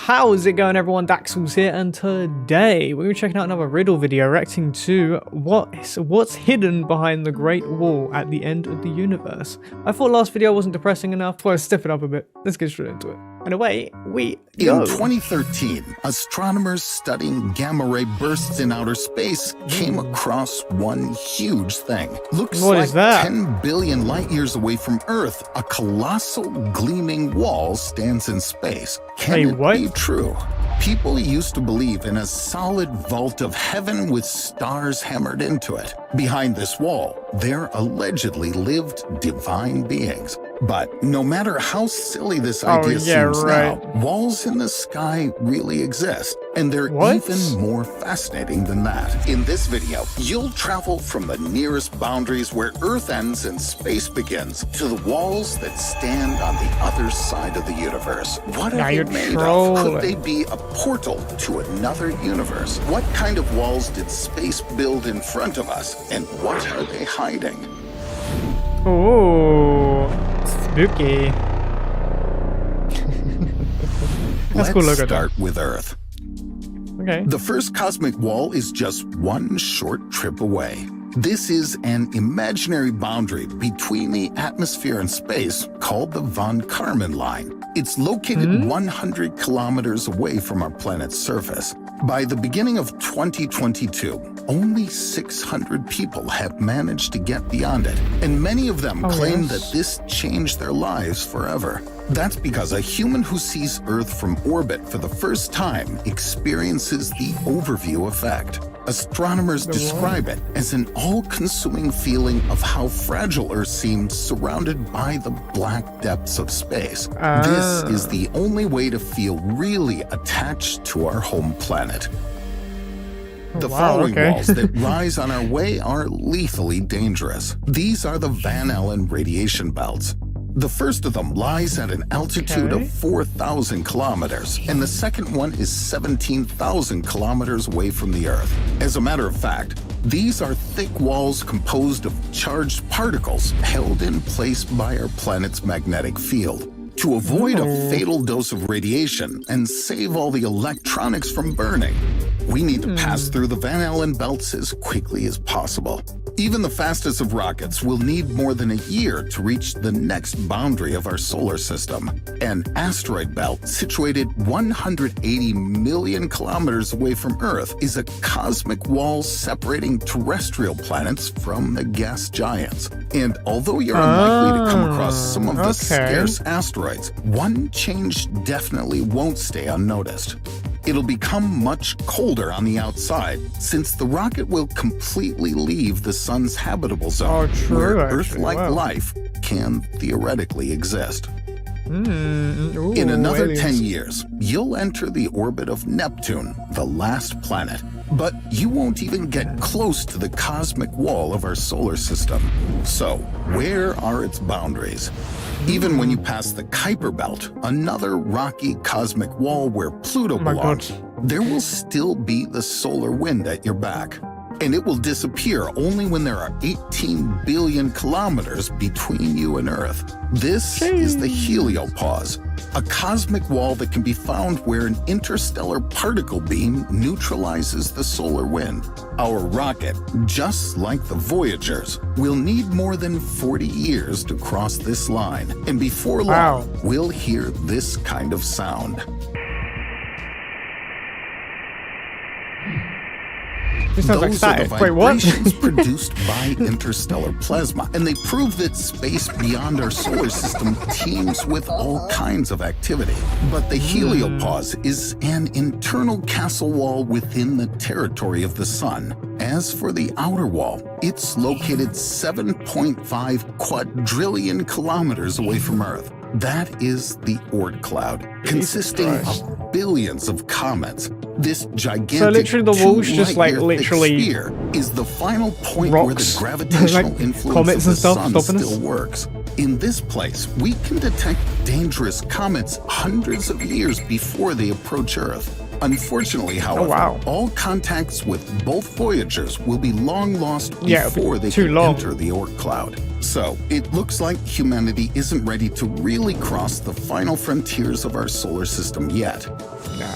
How's it going, everyone? Daxellz here, and today we're checking out another riddle video reacting to what's hidden behind the Great Wall at the end of the universe. I thought last video wasn't depressing enough, so I step it up a bit. Let's get straight into it. And away we go. In 2013, astronomers studying gamma-ray bursts in outer space came across one huge thing. Looks What like is that? 10 billion light years away from Earth, a colossal gleaming wall stands in space. Can Hey, it what? be true? People used to believe in a solid vault of heaven with stars hammered into it. Behind this wall, there allegedly lived divine beings. But no matter how silly this idea seems now, walls in the sky really exist. And they're even more fascinating than that. In this video, you'll travel from the nearest boundaries where Earth ends and space begins to the walls that stand on the other side of the universe. What are they made of? Could they be a portal to another universe? What kind of walls did space build in front of us? And what are they hiding? Oh, spooky. Let's start with Earth. Okay. The first cosmic wall is just one short trip away. This is an imaginary boundary between the atmosphere and space called the Von Karman line. It's located 100 kilometers away from our planet's surface. By the beginning of 2022, only 600 people have managed to get beyond it, and many of them claim that this changed their lives forever. That's because a human who sees Earth from orbit for the first time experiences the overview effect. Astronomers describe it as an all-consuming feeling of how fragile Earth seems surrounded by the black depths of space. This is the only way to feel really attached to our home planet. The following walls that rise on our way are lethally dangerous. These are the Van Allen radiation belts. The first of them lies at an altitude of 4,000 kilometers, and the second one is 17,000 kilometers away from the Earth. As a matter of fact, these are thick walls composed of charged particles held in place by our planet's magnetic field. To avoid a fatal dose of radiation and save all the electronics from burning, we need to pass through the Van Allen belts as quickly as possible. Even the fastest of rockets will need more than a year to reach the next boundary of our solar system. An asteroid belt situated 180 million kilometers away from Earth is a cosmic wall separating terrestrial planets from the gas giants. And although you're unlikely to come across some of the scarce asteroids, one change definitely won't stay unnoticed. It'll become much colder on the outside, since the rocket will completely leave the sun's habitable zone, where Earth-like life can theoretically exist. In another 10 years, you'll enter the orbit of Neptune, the last planet. But you won't even get close to the cosmic wall of our solar system. So, where are its boundaries? Even when you pass the Kuiper Belt, another rocky cosmic wall where Pluto belongs, there will still be the solar wind at your back. And it will disappear only when there are 18 billion kilometers between you and Earth. This is the heliopause, a cosmic wall that can be found where an interstellar particle beam neutralizes the solar wind. Our rocket, just like the Voyagers, will need more than 40 years to cross this line. And before long, we'll hear this kind of sound. Those are the vibrations produced by interstellar plasma, and they prove that space beyond our solar system teems with all kinds of activity. But the heliopause is an internal castle wall within the territory of the sun. As for the outer wall, it's located 7.5 quadrillion kilometers away from Earth. That is the Oort cloud, consisting of billions of comets. This gigantic sphere is the final point where the gravitational influence of the sun still works. In this place, we can detect dangerous comets hundreds of years before they approach Earth. Unfortunately, however, all contacts with both Voyagers will be long lost before they can enter the Oort cloud. So, it looks like humanity isn't ready to really cross the final frontiers of our solar system yet. Nah.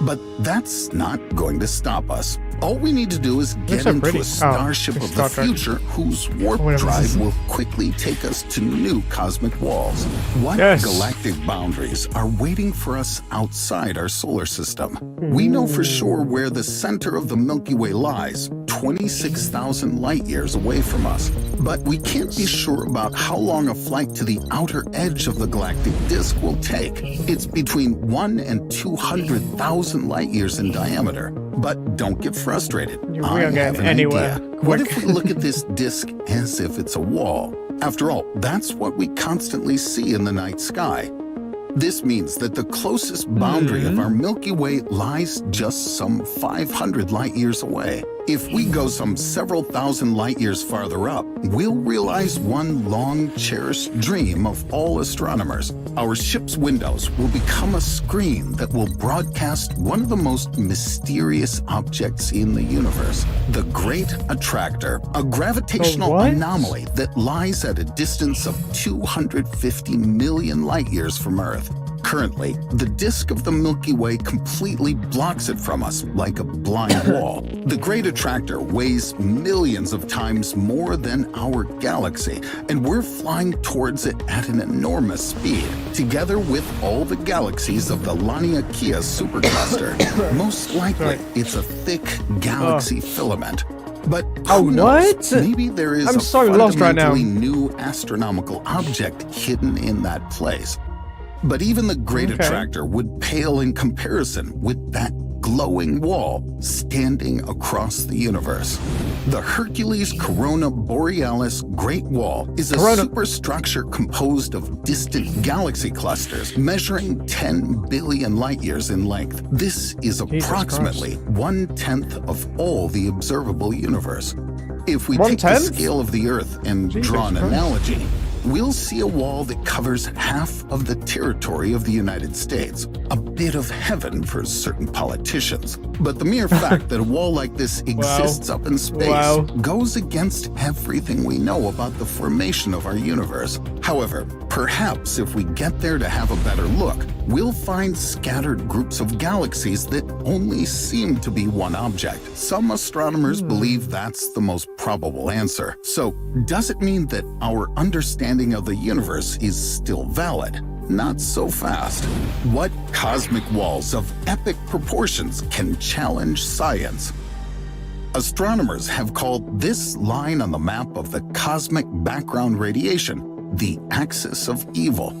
But that's not going to stop us. All we need to do is get so into pretty. a starship It's of the Star Trek. future whose warp Whatever this drive is. will quickly take us to new cosmic walls. What Yes. galactic boundaries are waiting for us outside our solar system? We know for sure where the center of the Milky Way lies, 26,000 light years away from us. But we can't be sure about how long a flight to the outer edge of the galactic disk will take. It's between 1 and 200,000 light years in diameter. But don't get frustrated. We I are have getting an anywhere idea. What quick. if we look at this disk as if it's a wall? After all, that's what we constantly see in the night sky. This means that the closest boundary of our Milky Way lies just some 500 light years away. If we go some several thousand light years farther up, we'll realize one long-cherished dream of all astronomers. Our ship's windows will become a screen that will broadcast one of the most mysterious objects in the universe, the Great Attractor, a gravitational what? anomaly that lies at a distance of 250 million light years from Earth. Currently, the disk of the Milky Way completely blocks it from us like a blind wall. The Great Attractor weighs millions of times more than our galaxy, and we're flying towards it at an enormous speed. Together with all the galaxies of the Laniakea supercluster, most likely it's a thick galaxy filament. But who knows? what? Maybe there is I'm a so lost right now. fundamentally new astronomical object hidden in that place. But even the Great Attractor would pale in comparison with that glowing wall standing across the universe. The Hercules Corona Borealis Great Wall is a superstructure composed of distant galaxy clusters measuring 10 billion light years in length. This is approximately 1/10 of all the observable universe. If we take the 1/10? scale of the Earth and draw an analogy, we'll see a wall that covers half of the territory of the United States, a bit of heaven for certain politicians. But the mere fact that a wall like this exists up in space goes against everything we know about the formation of our universe. However, perhaps if we get there to have a better look, we'll find scattered groups of galaxies that only seem to be one object. Some astronomers believe that's the most probable answer. So, does it mean that our understanding of the universe is still valid? Not so fast. What cosmic walls of epic proportions can challenge science? Astronomers have called this line on the map of the cosmic background radiation the axis of evil.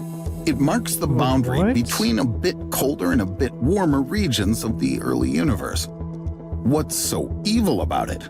It marks the boundary between a bit colder and a bit warmer regions of the early universe. What's so evil about it?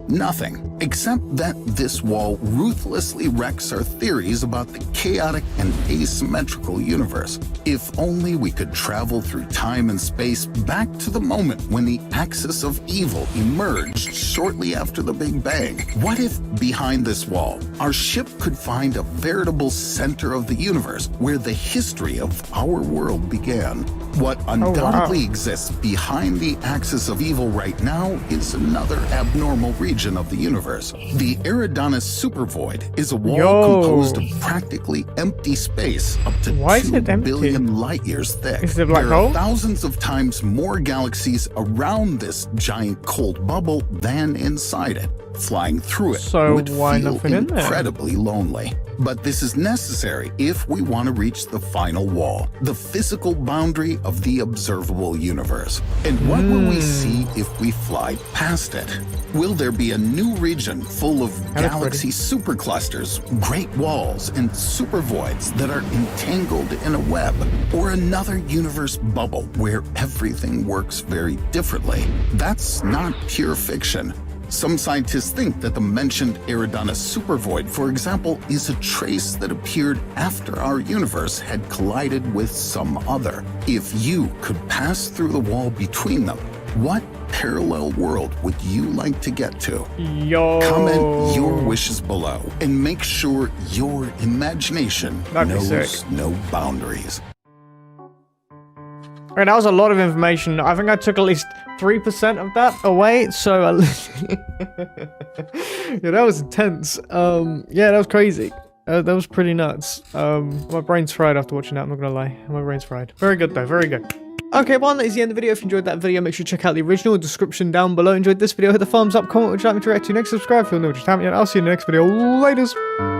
Nothing, except that this wall ruthlessly wrecks our theories about the chaotic and asymmetrical universe. If only we could travel through time and space back to the moment when the axis of evil emerged shortly after the Big Bang. What if behind this wall, our ship could find a veritable center of the universe where the history of our world began? What undoubtedly exists behind the axis of evil right now is another abnormal region of the universe. The Eridanus supervoid is a wall composed of practically empty space up to 2 billion light years thick. Is it a black There hole? are thousands of times more galaxies around this giant cold bubble than inside it. Flying through it So would why feel nothing in there? incredibly lonely. But this is necessary if we want to reach the final wall, the physical boundary of the observable universe. And what will we see if we fly past it? Will there be a new region full of galaxy superclusters, great walls, and supervoids that are entangled in a web? Or another universe bubble where everything works very differently? That's not pure fiction. Some scientists think that the mentioned Eridanus supervoid, for example, is a trace that appeared after our universe had collided with some other. If you could pass through the wall between them, what parallel world would you like to get to? Comment your wishes below and make sure your imagination knows no boundaries. Alright, that was a lot of information. I think I took at least 3% of that away, so yeah, that was intense. Yeah, that was crazy. That was pretty nuts. My brain's fried after watching that, I'm not gonna lie. My brain's fried. Very good though, very good. Okay, well, that is the end of the video. If you enjoyed that video, make sure to check out the original description down below. Enjoyed this video, hit the thumbs up, comment what you'd like me to react to next, subscribe if you're new, just haven't yet. I'll see you in the next video. Laters!